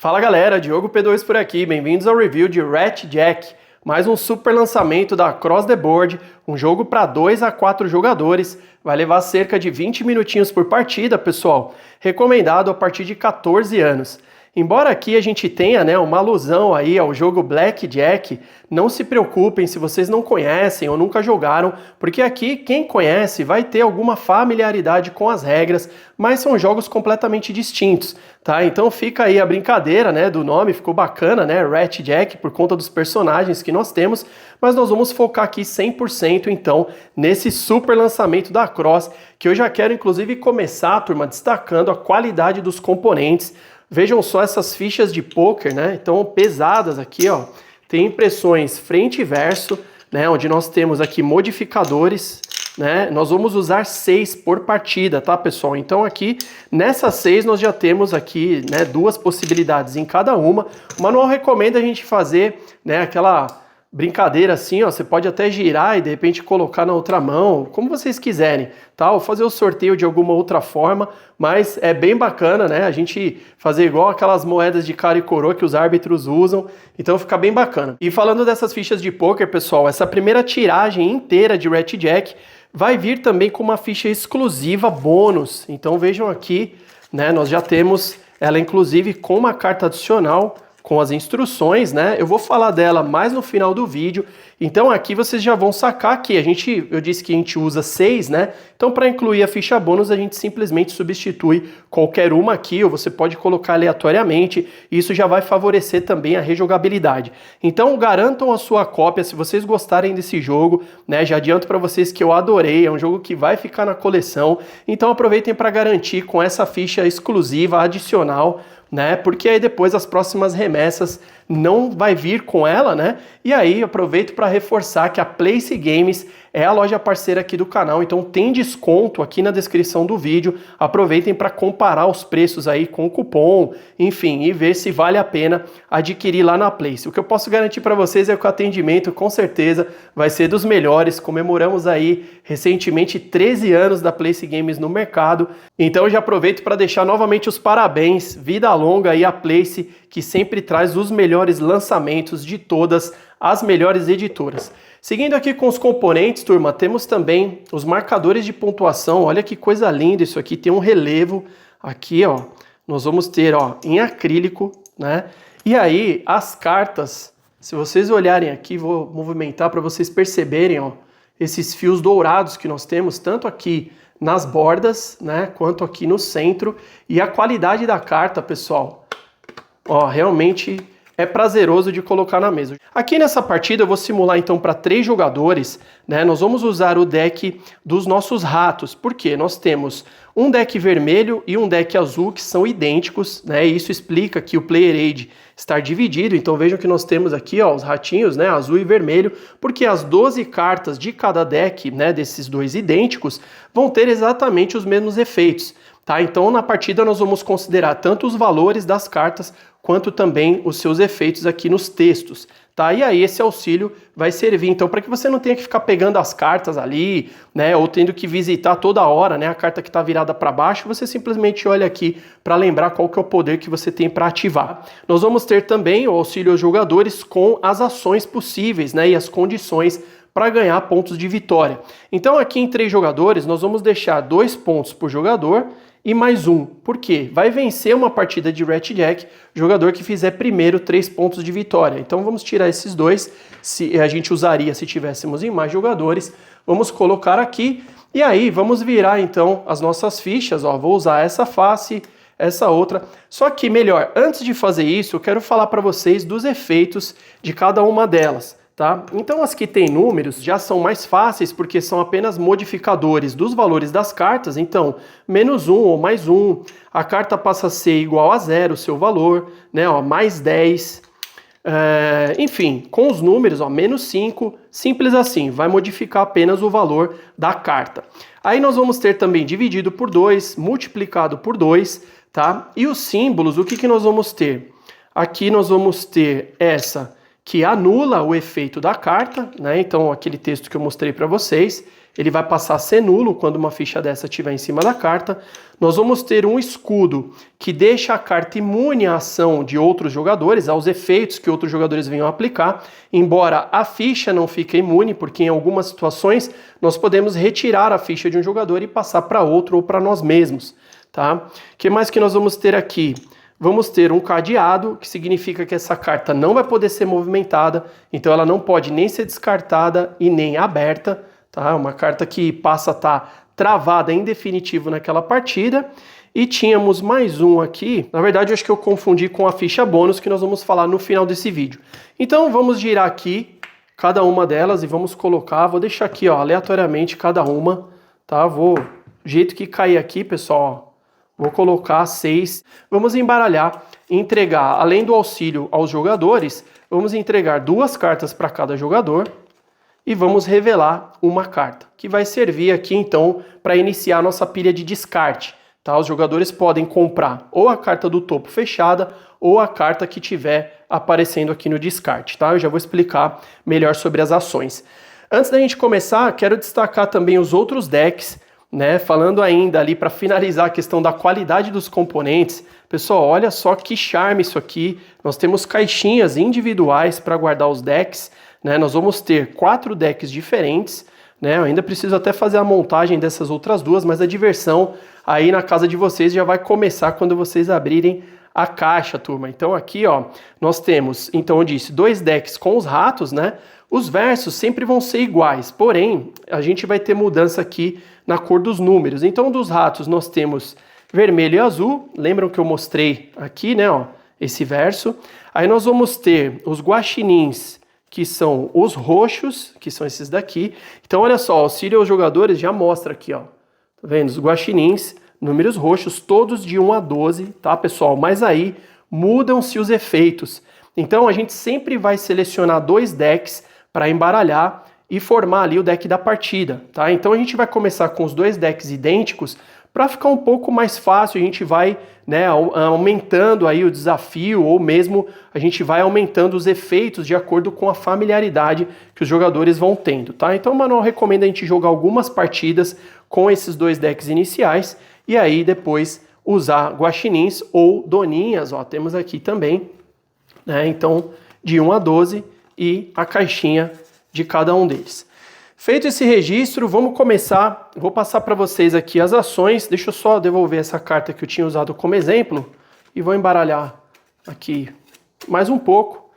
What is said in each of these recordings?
Fala galera, Diogo P2 por aqui, bem-vindos ao review de Rat Jack, mais um super lançamento da Across the Board, um jogo para 2 a 4 jogadores, vai levar cerca de 20 minutinhos por partida, pessoal, recomendado a partir de 14 anos. Embora aqui a gente tenha uma alusão aí ao jogo Blackjack, não se preocupem se vocês não conhecem ou nunca jogaram, porque aqui quem conhece vai ter alguma familiaridade com as regras, mas são jogos completamente distintos, tá? Então fica aí a brincadeira, do nome, ficou bacana, Rat Jack, por conta dos personagens que nós temos, mas nós vamos focar aqui 100% então nesse super lançamento da Across, que eu já quero inclusive começar, turma, destacando a qualidade dos componentes. Vejam só essas fichas de pôquer, Então pesadas aqui, ó. Tem impressões frente e verso, Onde nós temos aqui modificadores, Nós vamos usar 6 por partida, tá, pessoal? Então aqui, nessas 6 nós já temos aqui, 2 possibilidades em cada uma. O manual recomenda a gente fazer, aquela brincadeira assim, ó, você pode até girar e de repente colocar na outra mão, como vocês quiserem, tá? Ou fazer o sorteio de alguma outra forma, mas é bem bacana, a gente fazer igual aquelas moedas de cara e coroa que os árbitros usam, então fica bem bacana. E falando dessas fichas de pôquer, pessoal, essa primeira tiragem inteira de Rat Jack vai vir também com uma ficha exclusiva bônus, então vejam aqui, nós já temos ela inclusive com uma carta adicional, com as instruções, Eu vou falar dela mais no final do vídeo. Então aqui vocês já vão sacar que eu disse que a gente usa 6, Então para incluir a ficha bônus a gente simplesmente substitui qualquer uma aqui, ou você pode colocar aleatoriamente, e isso já vai favorecer também a rejogabilidade. Então garantam a sua cópia se vocês gostarem desse jogo, Já adianto para vocês que eu adorei, é um jogo que vai ficar na coleção, então aproveitem para garantir com essa ficha exclusiva adicional, porque aí depois as próximas remessas não vai vir com ela, E aí aproveito para reforçar que a Place Games é a loja parceira aqui do canal, então tem desconto aqui na descrição do vídeo. Aproveitem para comparar os preços aí com o cupom, enfim, e ver se vale a pena adquirir lá na Place. O que eu posso garantir para vocês é que o atendimento com certeza vai ser dos melhores. Comemoramos aí recentemente 13 anos da Place Games no mercado, então eu já aproveito para deixar novamente os parabéns, vida longa aí a Place, que sempre traz os melhores lançamentos de todas as melhores editoras. Seguindo aqui com os componentes, turma, temos também os marcadores de pontuação. Olha que coisa linda isso aqui, tem um relevo aqui, ó. Nós vamos ter, ó, em acrílico, E aí, as cartas, se vocês olharem aqui, vou movimentar para vocês perceberem, ó, esses fios dourados que nós temos, tanto aqui nas bordas, quanto aqui no centro. E a qualidade da carta, pessoal, ó, realmente é prazeroso de colocar na mesa. Aqui nessa partida eu vou simular então para 3 jogadores, Nós vamos usar o deck dos nossos ratos, porque nós temos um deck vermelho e um deck azul que são idênticos, E isso explica que o player aid está dividido. Então vejam que nós temos aqui, ó, os ratinhos, azul e vermelho, porque as 12 cartas de cada deck, desses dois idênticos, vão ter exatamente os mesmos efeitos. Tá? Então na partida nós vamos considerar tanto os valores das cartas quanto também os seus efeitos aqui nos textos. Tá? E aí esse auxílio vai servir então para que você não tenha que ficar pegando as cartas ali, ou tendo que visitar toda hora, a carta que está virada para baixo, você simplesmente olha aqui para lembrar qual que é o poder que você tem para ativar. Nós vamos ter também o auxílio aos jogadores com as ações possíveis, e as condições para ganhar pontos de vitória. Então aqui em 3 jogadores nós vamos deixar 2 pontos por jogador e mais 1. Por quê? Vai vencer uma partida de Rat Jack jogador que fizer primeiro 3 pontos de vitória. Então vamos tirar esses 2, se a gente usaria se tivéssemos em mais jogadores. Vamos colocar aqui e aí vamos virar então as nossas fichas. Ó, vou usar essa face, essa outra. Só que melhor, antes de fazer isso, eu quero falar para vocês dos efeitos de cada uma delas. Tá? Então as que têm números já são mais fáceis porque são apenas modificadores dos valores das cartas, então -1 ou mais 1, a carta passa a ser igual a 0 o seu valor, mais 10, enfim, com os números, -5, simples assim, vai modificar apenas o valor da carta. Aí nós vamos ter também dividido por 2, multiplicado por 2, tá? E os símbolos, o que nós vamos ter? Aqui nós vamos ter essa que anula o efeito da carta, Então aquele texto que eu mostrei para vocês, ele vai passar a ser nulo quando uma ficha dessa estiver em cima da carta. Nós vamos ter um escudo que deixa a carta imune à ação de outros jogadores, aos efeitos que outros jogadores venham aplicar, embora a ficha não fique imune, porque em algumas situações nós podemos retirar a ficha de um jogador e passar para outro ou para nós mesmos, tá? O que mais que nós vamos ter aqui? Vamos ter um cadeado, que significa que essa carta não vai poder ser movimentada, então ela não pode nem ser descartada e nem aberta, tá? Uma carta que passa a estar travada em definitivo naquela partida. E tínhamos mais um aqui, na verdade eu acho que eu confundi com a ficha bônus que nós vamos falar no final desse vídeo. Então vamos girar aqui cada uma delas e vamos colocar, vou deixar aqui ó, aleatoriamente cada uma, tá? Do jeito que cair aqui, pessoal, ó, vou colocar 6. Vamos embaralhar e entregar, além do auxílio aos jogadores, vamos entregar 2 cartas para cada jogador. E vamos revelar uma carta, que vai servir aqui então para iniciar a nossa pilha de descarte. Tá? Os jogadores podem comprar ou a carta do topo fechada ou a carta que tiver aparecendo aqui no descarte. Tá? Eu já vou explicar melhor sobre as ações. Antes da gente começar, quero destacar também os outros decks, né? Falando ainda ali para finalizar a questão da qualidade dos componentes. Pessoal, olha só que charme isso aqui. Nós temos caixinhas individuais para guardar os decks. Né, nós vamos ter 4 decks diferentes, né, eu ainda preciso até fazer a montagem dessas outras 2, mas a diversão aí na casa de vocês já vai começar quando vocês abrirem a caixa, turma. Então aqui, ó, nós temos, então eu disse, 2 decks com os ratos, né, os versos sempre vão ser iguais, porém, a gente vai ter mudança aqui na cor dos números. Então dos ratos nós temos vermelho e azul, lembram que eu mostrei aqui, né, ó, esse verso. Aí nós vamos ter os guaxinins, que são os roxos, que são esses daqui. Então, olha só, auxílio aos jogadores já mostra aqui, ó. Tá vendo? Os guaxinins, números roxos, todos de 1 a 12, tá, pessoal? Mas aí mudam-se os efeitos. Então, a gente sempre vai selecionar 2 decks para embaralhar e formar ali o deck da partida, tá? Então, a gente vai começar com os 2 decks idênticos para ficar um pouco mais fácil. A gente vai, né, aumentando aí o desafio, ou mesmo a gente vai aumentando os efeitos de acordo com a familiaridade que os jogadores vão tendo, tá? Então o manual recomenda a gente jogar algumas partidas com esses 2 decks iniciais e aí depois usar guaxinins ou doninhas, ó, temos aqui também, né? Então de 1 a 12 e a caixinha de cada um deles. Feito esse registro, vamos começar. Vou passar para vocês aqui as ações. Deixa eu só devolver essa carta que eu tinha usado como exemplo e vou embaralhar aqui mais um pouco.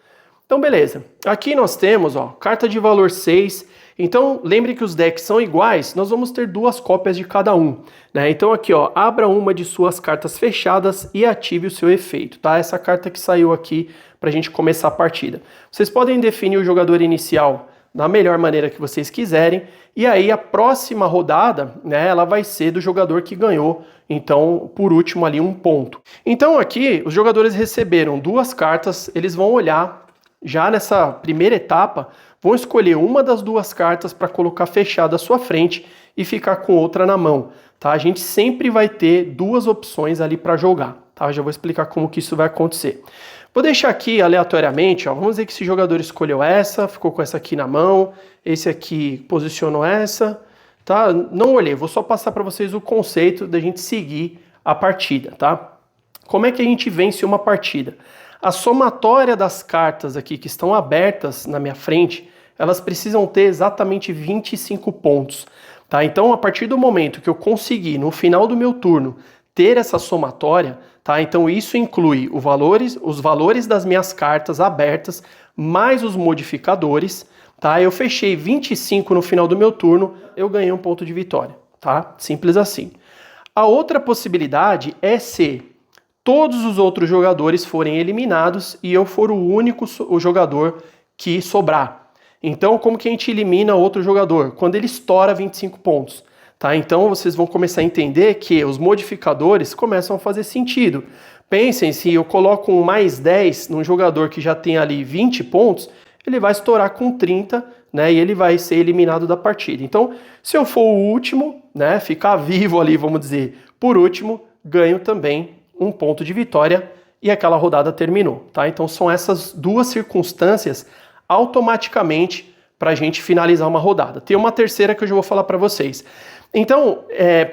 Então, beleza. Aqui nós temos, ó, carta de valor 6. Então, lembre que os decks são iguais, nós vamos ter 2 cópias de cada um, né? Então aqui, ó, abra uma de suas cartas fechadas e ative o seu efeito, tá? Essa carta que saiu aqui para a gente começar a partida. Vocês podem definir o jogador inicial da melhor maneira que vocês quiserem, e aí a próxima rodada, né, ela vai ser do jogador que ganhou, então, por último ali, 1 ponto. Então aqui, os jogadores receberam 2 cartas, eles vão olhar, já nessa primeira etapa, vão escolher uma das 2 cartas para colocar fechada à sua frente e ficar com outra na mão, tá? A gente sempre vai ter 2 opções ali para jogar, tá? Eu já vou explicar como que isso vai acontecer. Vou deixar aqui aleatoriamente, ó, vamos dizer que esse jogador escolheu essa, ficou com essa aqui na mão, esse aqui posicionou essa, tá? Não olhei, vou só passar para vocês o conceito da gente seguir a partida, tá? Como é que a gente vence uma partida? A somatória das cartas aqui que estão abertas na minha frente, elas precisam ter exatamente 25 pontos, tá? Então, a partir do momento que eu conseguir, no final do meu turno, ter essa somatória, tá? Então isso inclui os valores das minhas cartas abertas, mais os modificadores, tá? Eu fechei 25 no final do meu turno, eu ganhei 1 ponto de vitória, tá? Simples assim. A outra possibilidade é se todos os outros jogadores forem eliminados e eu for o único jogador que sobrar. Então, como que a gente elimina outro jogador? Quando ele estoura 25 pontos. Tá? Então vocês vão começar a entender que os modificadores começam a fazer sentido. Pensem, se eu coloco um mais 10 num jogador que já tem ali 20 pontos, ele vai estourar com 30, né, e ele vai ser eliminado da partida. Então, se eu for o último, né, ficar vivo ali, vamos dizer, por último, ganho também 1 ponto de vitória e aquela rodada terminou. Tá? Então são essas 2 circunstâncias automaticamente para a gente finalizar uma rodada. Tem uma terceira que eu já vou falar para vocês. Então,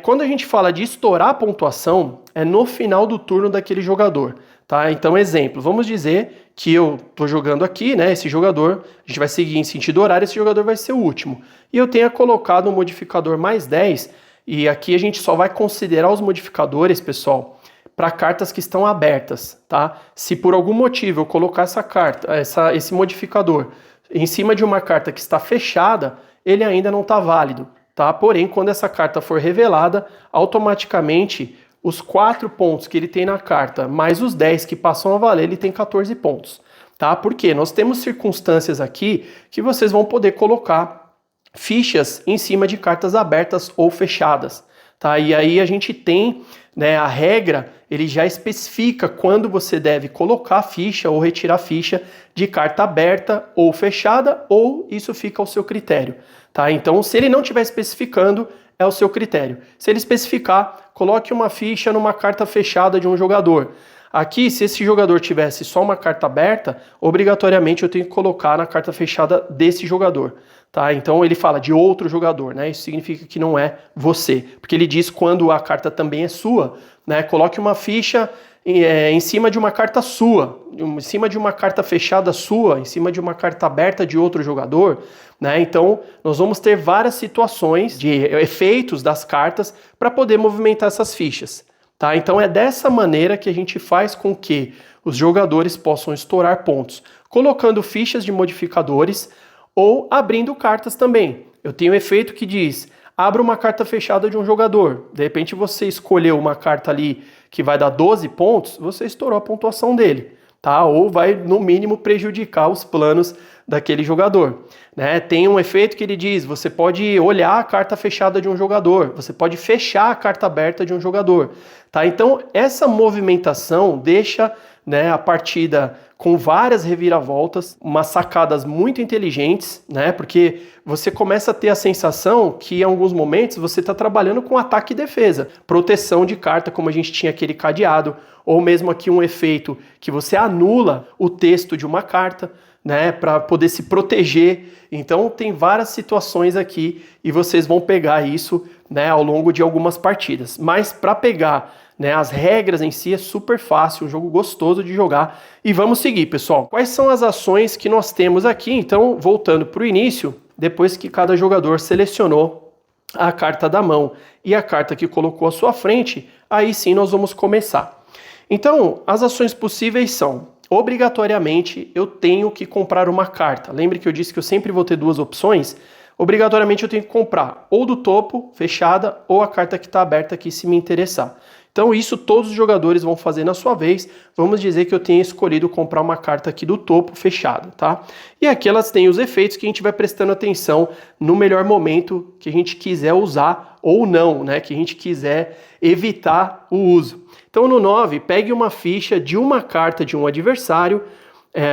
quando a gente fala de estourar a pontuação, é no final do turno daquele jogador, tá? Então, exemplo, vamos dizer que eu tô jogando aqui, né, esse jogador, a gente vai seguir em sentido horário, esse jogador vai ser o último. E eu tenha colocado um modificador mais 10, e aqui a gente só vai considerar os modificadores, pessoal, para cartas que estão abertas, tá? Se por algum motivo eu colocar essa carta, esse modificador em cima de uma carta que está fechada, ele ainda não está válido, tá? Porém, quando essa carta for revelada, automaticamente os 4 pontos que ele tem na carta, mais os 10 que passam a valer, ele tem 14 pontos, tá? Porque nós temos circunstâncias aqui que vocês vão poder colocar fichas em cima de cartas abertas ou fechadas, tá? E aí a gente tem, né, a regra, ele já especifica quando você deve colocar ficha ou retirar ficha de carta aberta ou fechada, ou isso fica ao seu critério, tá? Então, se ele não estiver especificando, é o seu critério. Se ele especificar, coloque uma ficha numa carta fechada de um jogador. Aqui, se esse jogador tivesse só uma carta aberta, obrigatoriamente eu tenho que colocar na carta fechada desse jogador, tá? Então ele fala de outro jogador, né? Isso significa que não é você, porque ele diz quando a carta também é sua, né? Coloque uma ficha em cima de uma carta sua, em cima de uma carta fechada sua, em cima de uma carta aberta de outro jogador, né? Então nós vamos ter várias situações de efeitos das cartas para poder movimentar essas fichas. Tá? Então é dessa maneira que a gente faz com que os jogadores possam estourar pontos, colocando fichas de modificadores ou abrindo cartas também. Eu tenho um efeito que diz, abra uma carta fechada de um jogador. De repente você escolheu uma carta ali que vai dar 12 pontos, você estourou a pontuação dele, tá? Ou vai no mínimo prejudicar os planos daquele jogador, né? Tem um efeito que ele diz, você pode olhar a carta fechada de um jogador, você pode fechar a carta aberta de um jogador, tá? Então essa movimentação deixa, né, a partida com várias reviravoltas, umas sacadas muito inteligentes, né? Porque você começa a ter a sensação que em alguns momentos você está trabalhando com ataque e defesa, proteção de carta, como a gente tinha aquele cadeado, ou mesmo aqui um efeito que você anula o texto de uma carta, né, para poder se proteger. Então tem várias situações aqui e vocês vão pegar isso, né, ao longo de algumas partidas. Mas para pegar, né, as regras em si é super fácil, um jogo gostoso de jogar. E vamos seguir, pessoal. Quais são as ações que nós temos aqui? Então, voltando para o início, depois que cada jogador selecionou a carta da mão e a carta que colocou à sua frente, aí sim nós vamos começar. Então, as ações possíveis são: obrigatoriamente eu tenho que comprar uma carta. Lembre que eu disse que eu sempre vou ter duas opções. Obrigatoriamente eu tenho que comprar ou do topo, fechada, ou a carta que está aberta aqui se me interessar. Então isso todos os jogadores vão fazer na sua vez. Vamos dizer que eu tenha escolhido comprar uma carta aqui do topo, fechada, tá? E aqui elas têm os efeitos que a gente vai prestando atenção no melhor momento que a gente quiser usar ou não, né? Que a gente quiser evitar o uso. Então no 9, pegue uma ficha de uma carta de um adversário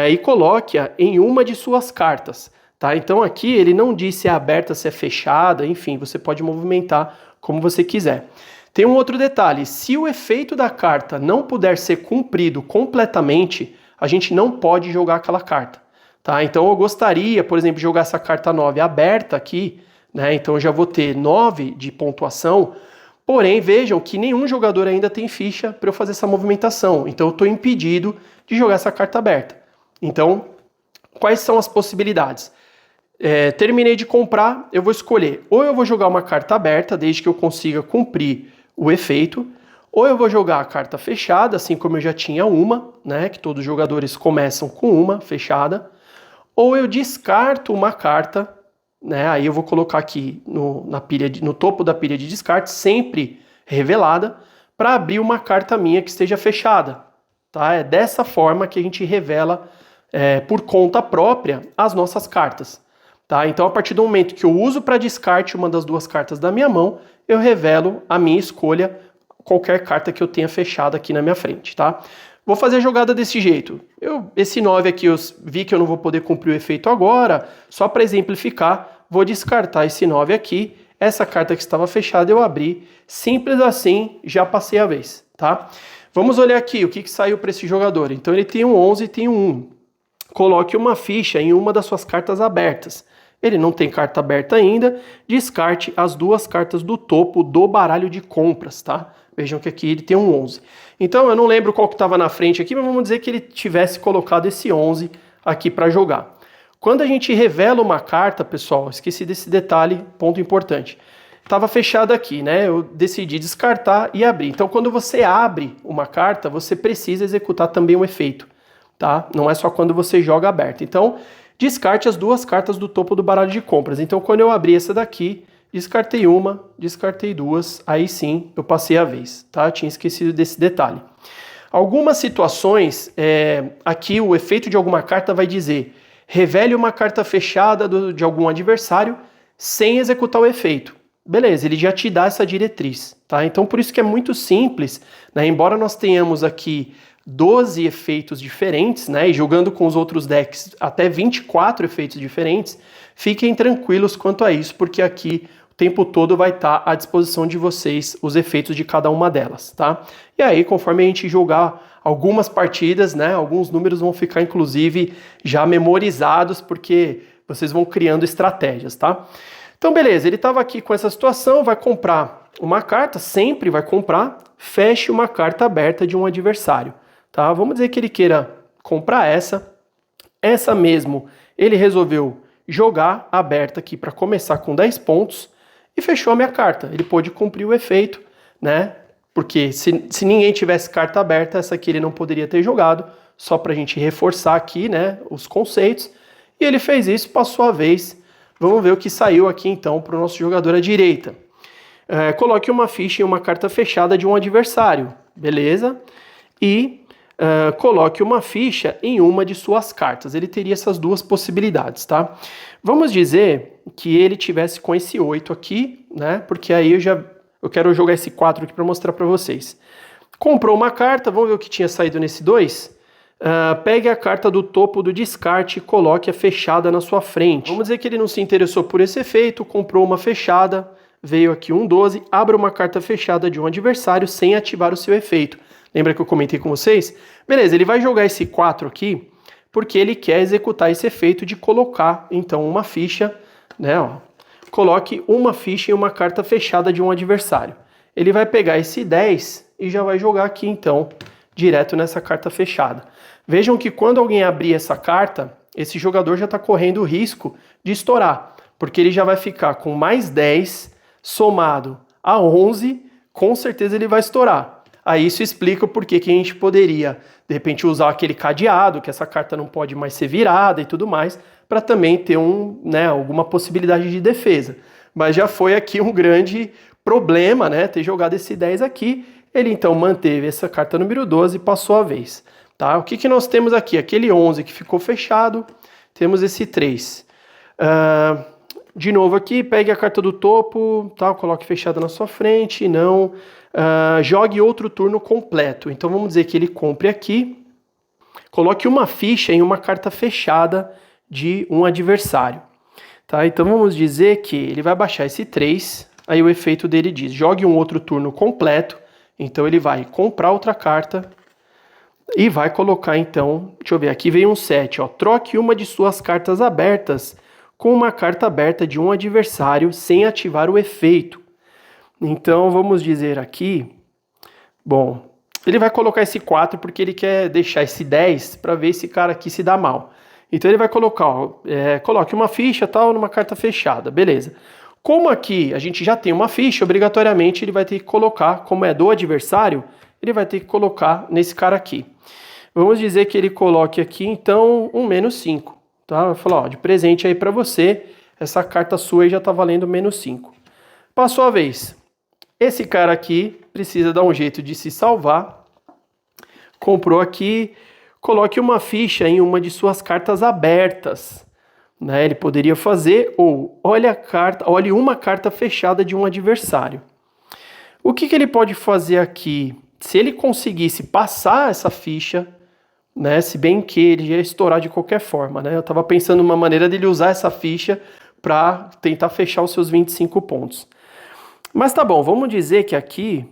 e coloque-a em uma de suas cartas. Tá? Então aqui ele não diz se é aberta, se é fechada, enfim, você pode movimentar como você quiser. Tem um outro detalhe, se o efeito da carta não puder ser cumprido completamente, a gente não pode jogar aquela carta. Tá? Então eu gostaria, por exemplo, de jogar essa carta 9 aberta aqui, né? Então eu já vou ter 9 de pontuação, porém vejam que nenhum jogador ainda tem ficha para eu fazer essa movimentação, então eu estou impedido de jogar essa carta aberta. Então, quais são as possibilidades? Terminei de comprar, eu vou escolher, ou eu vou jogar uma carta aberta, desde que eu consiga cumprir o efeito, ou eu vou jogar a carta fechada, assim como eu já tinha uma, né, que todos os jogadores começam com uma fechada, ou eu descarto uma carta, né, aí eu vou colocar aqui no topo da pilha de descarte, sempre revelada, para abrir uma carta minha que esteja fechada. Tá? É dessa forma que a gente revela por conta própria as nossas cartas. Tá? Então, a partir do momento que eu uso para descarte uma das duas cartas da minha mão, eu revelo a minha escolha, qualquer carta que eu tenha fechada aqui na minha frente. Tá? Vou fazer a jogada desse jeito. Esse 9 aqui eu vi que eu não vou poder cumprir o efeito agora, só para exemplificar, vou descartar esse 9 aqui, essa carta que estava fechada eu abri, simples assim, já passei a vez. Tá? Vamos olhar aqui o que saiu para esse jogador. Então ele tem um 11 e tem um 1. Coloque uma ficha em uma das suas cartas abertas. Ele não tem carta aberta ainda, descarte as 2 cartas do topo do baralho de compras, tá? Vejam que aqui ele tem um 11. Então eu não lembro qual que estava na frente aqui, mas vamos dizer que ele tivesse colocado esse 11 aqui para jogar. Quando a gente revela uma carta, pessoal, esqueci desse detalhe, ponto importante. Estava fechada aqui, né? Eu decidi descartar e abrir. Então quando você abre uma carta, você precisa executar também um efeito, tá? Não é só quando você joga aberto. Então descarte as 2 cartas do topo do baralho de compras. Então quando eu abri essa daqui, descartei uma, descartei 2, aí sim eu passei a vez, tá? Tinha esquecido desse detalhe. Algumas situações, aqui o efeito de alguma carta vai dizer revele uma carta fechada de algum adversário sem executar o efeito. Beleza, ele já te dá essa diretriz, tá? Então por isso que é muito simples, né? Embora nós tenhamos aqui 12 efeitos diferentes, né? E jogando com os outros decks até 24 efeitos diferentes, fiquem tranquilos quanto a isso, porque aqui o tempo todo vai estar à disposição de vocês os efeitos de cada uma delas, tá? E aí, conforme a gente jogar algumas partidas, né? Alguns números vão ficar, inclusive, já memorizados, porque vocês vão criando estratégias, tá? Então, beleza, ele estava aqui com essa situação, vai comprar uma carta, sempre vai comprar, feche uma carta aberta de um adversário, tá? Vamos dizer que ele queira comprar essa mesmo, ele resolveu jogar aberta aqui para começar com 10 pontos e fechou a minha carta. Ele pôde cumprir o efeito, né? Porque se ninguém tivesse carta aberta, essa aqui ele não poderia ter jogado, só para a gente reforçar aqui, né, os conceitos. E ele fez isso, passou a vez. Vamos ver o que saiu aqui então para o nosso jogador à direita. Coloque uma ficha em uma carta fechada de um adversário, beleza? E coloque uma ficha em uma de suas cartas. Ele teria essas 2 possibilidades, tá? Vamos dizer que ele tivesse com esse 8 aqui, né? Porque aí eu quero jogar esse 4 aqui para mostrar para vocês. Comprou uma carta, vamos ver o que tinha saído nesse 2? Pegue a carta do topo do descarte e coloque a fechada na sua frente. Vamos dizer que ele não se interessou por esse efeito, comprou uma fechada, veio aqui um 12, abra uma carta fechada de um adversário sem ativar o seu efeito. Lembra que eu comentei com vocês? Beleza, ele vai jogar esse 4 aqui porque ele quer executar esse efeito de colocar, então, uma ficha, né, ó. Coloque uma ficha em uma carta fechada de um adversário. Ele vai pegar esse 10 e já vai jogar aqui, então, direto nessa carta fechada. Vejam que quando alguém abrir essa carta, esse jogador já está correndo o risco de estourar, porque ele já vai ficar com mais 10 somado a 11, com certeza ele vai estourar. Aí isso explica o porquê que a gente poderia, de repente, usar aquele cadeado, que essa carta não pode mais ser virada e tudo mais, para também ter alguma possibilidade de defesa. Mas já foi aqui um grande problema, né, ter jogado esse 10 aqui. Ele então manteve essa carta número 12 e passou a vez. Tá? O que nós temos aqui? Aquele 11 que ficou fechado, temos esse 3. De novo aqui, pegue a carta do topo, tá? Coloque fechada na sua frente, não. Jogue outro turno completo. Então vamos dizer que ele compre aqui, coloque uma ficha em uma carta fechada de um adversário. Tá? Então vamos dizer que ele vai baixar esse 3, aí o efeito dele diz, jogue um outro turno completo, então ele vai comprar outra carta e vai colocar então, deixa eu ver, aqui veio um 7, ó, troque uma de suas cartas abertas com uma carta aberta de um adversário sem ativar o efeito. Então vamos dizer aqui, bom, ele vai colocar esse 4 porque ele quer deixar esse 10 para ver esse cara aqui se dá mal. Então ele vai colocar, coloque uma ficha tal numa carta fechada, beleza. Como aqui a gente já tem uma ficha, obrigatoriamente ele vai ter que colocar, como é do adversário, ele vai ter que colocar nesse cara aqui. Vamos dizer que ele coloque aqui então um -5, tá? Vai falar, ó, de presente aí para você, essa carta sua aí já tá valendo -5. Passou a vez. Esse cara aqui precisa dar um jeito de se salvar. Comprou aqui, coloque uma ficha em uma de suas cartas abertas. Né? Ele poderia fazer, ou olhe uma carta fechada de um adversário. O que ele pode fazer aqui? Se ele conseguisse passar essa ficha, né? Se bem que ele ia estourar de qualquer forma. Né? Eu estava pensando numa maneira dele usar essa ficha para tentar fechar os seus 25 pontos. Mas tá bom, vamos dizer que aqui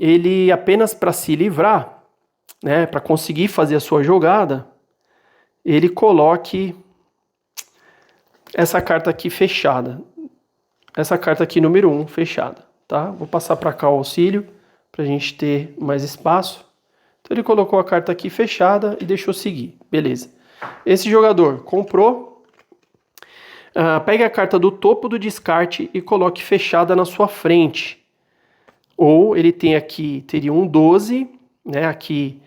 ele apenas para se livrar, né, para conseguir fazer a sua jogada, ele coloque, essa carta aqui fechada. Essa carta aqui, número 1, fechada, tá? Vou passar para cá o auxílio, para a gente ter mais espaço. Então ele colocou a carta aqui fechada e deixou seguir, beleza. Esse jogador comprou, pegue a carta do topo do descarte e coloque fechada na sua frente. Ou ele tem aqui, teria um 12, né? Aqui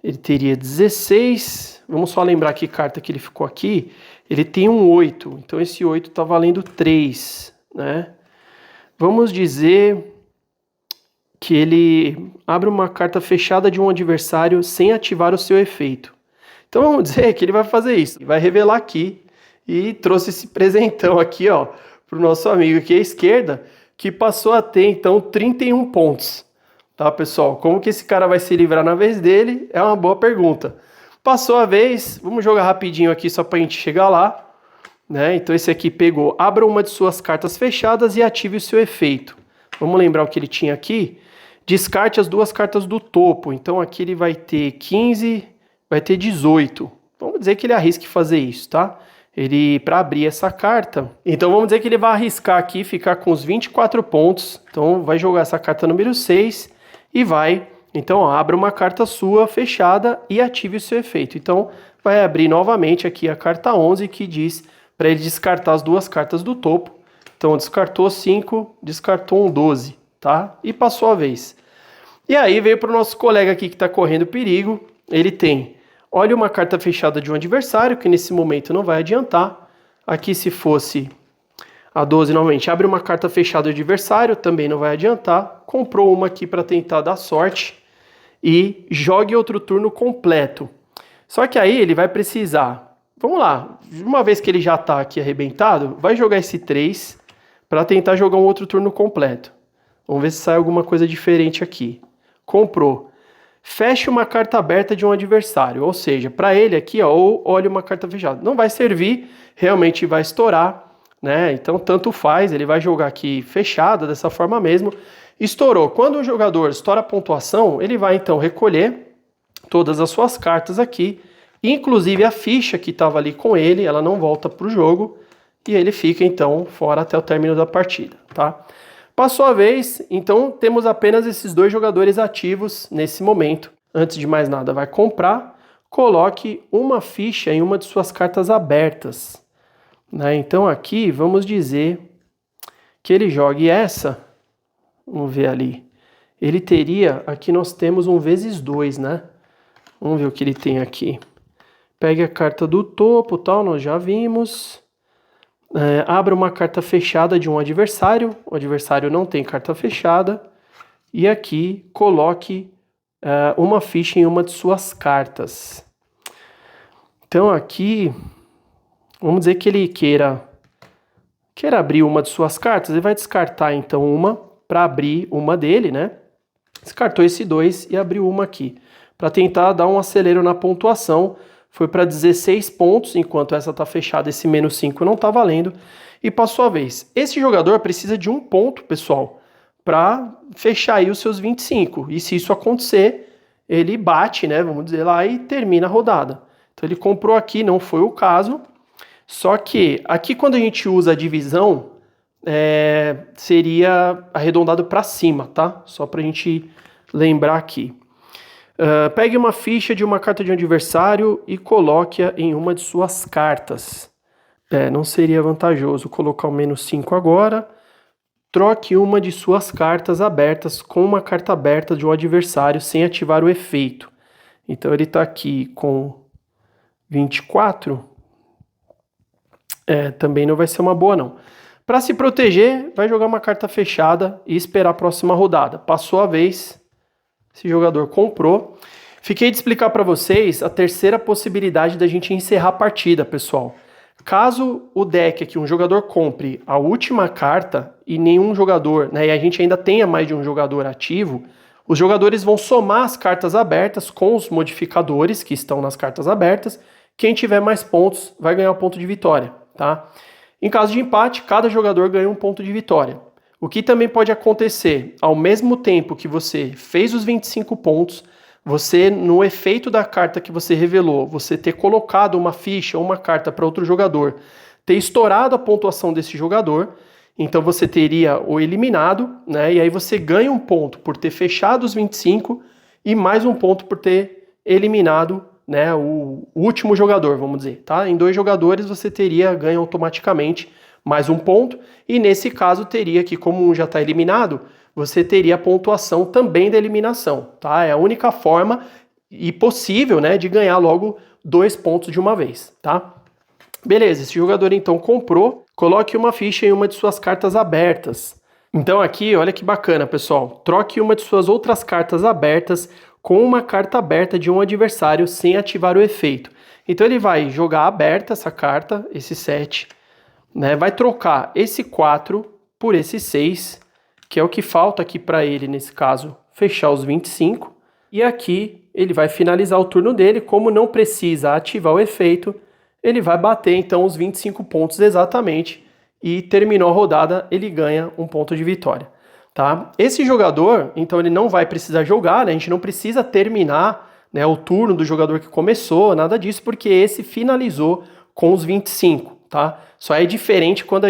ele teria 16, vamos só lembrar que carta que ele ficou aqui, ele tem um 8, então esse 8 está valendo 3, né? Vamos dizer que ele abre uma carta fechada de um adversário sem ativar o seu efeito. Então vamos dizer que ele vai fazer isso, vai revelar aqui e trouxe esse presentão aqui, ó, para o nosso amigo aqui à esquerda, que passou a ter então 31 pontos. Tá, pessoal? Como que esse cara vai se livrar na vez dele? É uma boa pergunta. Passou a vez, vamos jogar rapidinho aqui só para a gente chegar lá, né? Então esse aqui pegou, abra uma de suas cartas fechadas e ative o seu efeito. Vamos lembrar o que ele tinha aqui? Descarte as 2 cartas do topo. Então aqui ele vai ter 15, vai ter 18. Vamos dizer que ele arrisque fazer isso, tá? Ele, para abrir essa carta, então vamos dizer que ele vai arriscar aqui, ficar com os 24 pontos. Então vai jogar essa carta número 6 e vai, então ó, abra uma carta sua fechada e ative o seu efeito. Então vai abrir novamente aqui a carta 11 que diz para ele descartar as 2 cartas do topo. Então descartou 5, descartou um 12, tá? E passou a vez. E aí veio para o nosso colega aqui que está correndo perigo. Ele tem, olha uma carta fechada de um adversário, que nesse momento não vai adiantar. Aqui se fosse a 12 novamente, abre uma carta fechada do adversário, também não vai adiantar. Comprou uma aqui para tentar dar sorte e jogue outro turno completo. Só que aí ele vai precisar, vamos lá, uma vez que ele já está aqui arrebentado, vai jogar esse 3 para tentar jogar um outro turno completo. Vamos ver se sai alguma coisa diferente aqui. Comprou. Feche uma carta aberta de um adversário, ou seja, para ele aqui, ó, ou olha uma carta fechada. Não vai servir, realmente vai estourar, né? Então tanto faz, ele vai jogar aqui fechada, dessa forma mesmo. Estourou. Quando o jogador estoura a pontuação, ele vai então recolher todas as suas cartas aqui, inclusive a ficha que estava ali com ele, ela não volta para o jogo, e ele fica então fora até o término da partida, tá? Passou a vez, então temos apenas esses 2 jogadores ativos nesse momento. Antes de mais nada, vai comprar, coloque uma ficha em uma de suas cartas abertas, né? Então aqui vamos dizer que ele jogue essa, vamos ver ali, ele teria, aqui nós temos um vezes 2, né? Vamos ver o que ele tem aqui. Pegue a carta do topo, tal, nós já vimos. Abra uma carta fechada de um adversário, o adversário não tem carta fechada, e aqui coloque uma ficha em uma de suas cartas. Então aqui, vamos dizer que ele queira abrir uma de suas cartas, ele vai descartar então uma para abrir uma dele, né? Descartou esse 2 e abriu uma aqui, para tentar dar um acelero na pontuação. Foi para 16 pontos, enquanto essa está fechada, esse menos 5 não está valendo. E passou a vez. Esse jogador precisa de 1 ponto, pessoal, para fechar aí os seus 25. E se isso acontecer, ele bate, né, vamos dizer lá, e termina a rodada. Então ele comprou aqui, não foi o caso. Só que aqui quando a gente usa a divisão, seria arredondado para cima, tá? Só para a gente lembrar aqui. Pegue uma ficha de uma carta de um adversário e coloque-a em uma de suas cartas. Não seria vantajoso colocar o menos 5 agora. Troque uma de suas cartas abertas com uma carta aberta de um adversário sem ativar o efeito. Então ele está aqui com 24. Também não vai ser uma boa não. Para se proteger, vai jogar uma carta fechada e esperar a próxima rodada. Passou a vez. Esse jogador comprou. Fiquei de explicar para vocês a terceira possibilidade da gente encerrar a partida, pessoal. Caso o deck aqui, um jogador compre a última carta e nenhum jogador, né, e a gente ainda tenha mais de um jogador ativo, os jogadores vão somar as cartas abertas com os modificadores que estão nas cartas abertas. Quem tiver mais pontos vai ganhar um ponto de vitória, tá? Em caso de empate, cada jogador ganha um ponto de vitória. O que também pode acontecer, ao mesmo tempo que você fez os 25 pontos, você, no efeito da carta que você revelou, você ter colocado uma ficha ou uma carta para outro jogador, ter estourado a pontuação desse jogador. Então você teria o eliminado, né? E aí você ganha um ponto por ter fechado os 25 e mais um ponto por ter eliminado, né, o último jogador, vamos dizer, tá? Em 2 jogadores você teria ganho automaticamente mais um ponto, e nesse caso teria que, como um já está eliminado, você teria a pontuação também da eliminação, tá? É a única forma e possível, né, de ganhar logo 2 pontos de uma vez, tá? Beleza, esse jogador então comprou, coloque uma ficha em uma de suas cartas abertas. Então aqui, olha que bacana, pessoal, troque uma de suas outras cartas abertas com uma carta aberta de um adversário sem ativar o efeito. Então ele vai jogar aberta essa carta, esse 7, né? Vai trocar esse 4 por esse 6, que é o que falta aqui para ele, nesse caso, fechar os 25. E aqui ele vai finalizar o turno dele, como não precisa ativar o efeito, ele vai bater então os 25 pontos exatamente e terminou a rodada, ele ganha um ponto de vitória. Tá? Esse jogador, então ele não vai precisar jogar, né? A gente não precisa terminar, né, o turno do jogador que começou, nada disso, porque esse finalizou com os 25, tá? Só é diferente quando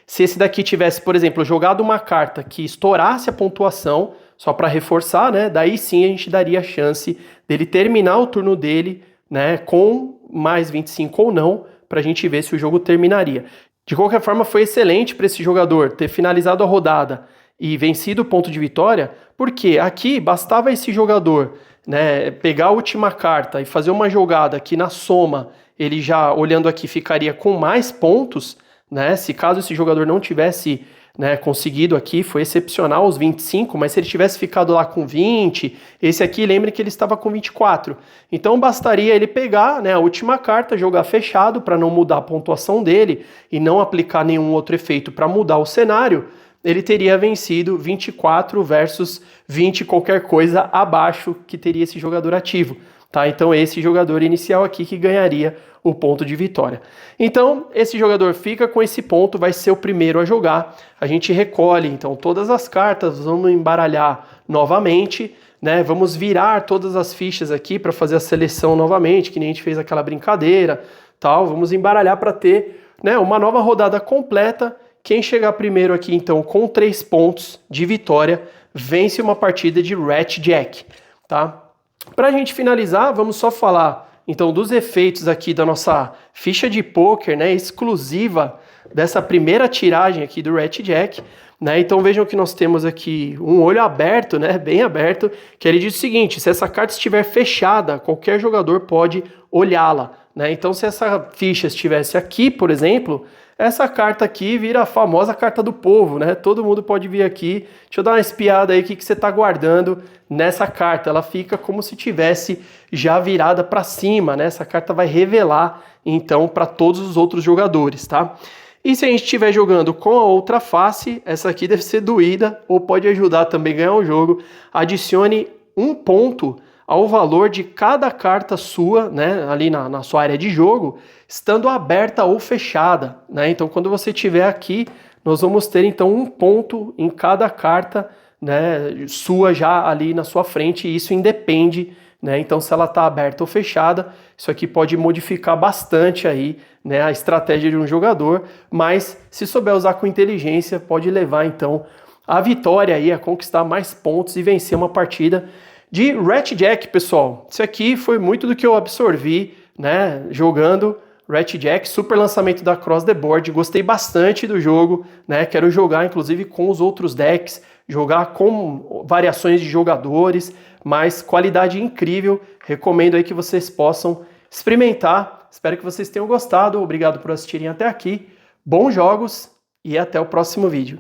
se esse daqui tivesse, por exemplo, jogado uma carta que estourasse a pontuação, só para reforçar, né? Daí sim a gente daria a chance dele terminar o turno dele, né, com mais 25 ou não, para a gente ver se o jogo terminaria. De qualquer forma, foi excelente para esse jogador ter finalizado a rodada e vencido o ponto de vitória, porque aqui bastava esse jogador, né, pegar a última carta e fazer uma jogada que na soma ele já, olhando aqui, ficaria com mais pontos, né, se caso esse jogador não tivesse, né, conseguido aqui, foi excepcional os 25, mas se ele tivesse ficado lá com 20, esse aqui, lembre que ele estava com 24. Então bastaria ele pegar, né, a última carta, jogar fechado para não mudar a pontuação dele e não aplicar nenhum outro efeito para mudar o cenário, ele teria vencido 24 versus 20 qualquer coisa abaixo que teria esse jogador ativo. Tá? Então esse jogador inicial aqui que ganharia o ponto de vitória. Então esse jogador fica com esse ponto, vai ser o primeiro a jogar. A gente recolhe então todas as cartas, vamos embaralhar novamente, né? Vamos virar todas as fichas aqui para fazer a seleção novamente, que nem a gente fez aquela brincadeira, tal. Vamos embaralhar para ter, né, uma nova rodada completa. Quem chegar primeiro aqui então com 3 pontos de vitória vence uma partida de Rat Jack, tá? Para a gente finalizar, vamos só falar então dos efeitos aqui da nossa ficha de poker, né, exclusiva dessa primeira tiragem aqui do Rat Jack, né? Então vejam que nós temos aqui um olho aberto, né, bem aberto, que ele diz o seguinte: se essa carta estiver fechada, qualquer jogador pode olhá-la, né? Então se essa ficha estivesse aqui, por exemplo, essa carta aqui vira a famosa carta do povo, né? Todo mundo pode vir aqui. Deixa eu dar uma espiada aí, o que você está guardando nessa carta. Ela fica como se tivesse já virada para cima, né? Essa carta vai revelar, então, para todos os outros jogadores, tá? E se a gente estiver jogando com a outra face, essa aqui deve ser doída, ou pode ajudar também a ganhar o jogo. Adicione 1 ponto ao valor de cada carta sua, né, ali na sua área de jogo, estando aberta ou fechada, né? Então, quando você estiver aqui, nós vamos ter então 1 ponto em cada carta, né, sua já ali na sua frente, e isso independe, né? Então, se ela está aberta ou fechada, isso aqui pode modificar bastante aí, né, a estratégia de um jogador, mas se souber usar com inteligência, pode levar então a vitória aí, a conquistar mais pontos e vencer uma partida de Rat Jack, pessoal. Isso aqui foi muito do que eu absorvi, né, jogando Rat Jack, super lançamento da Cross the Board. Gostei bastante do jogo, né? Quero jogar inclusive com os outros decks, jogar com variações de jogadores, mas qualidade incrível. Recomendo aí que vocês possam experimentar. Espero que vocês tenham gostado. Obrigado por assistirem até aqui. Bons jogos e até o próximo vídeo.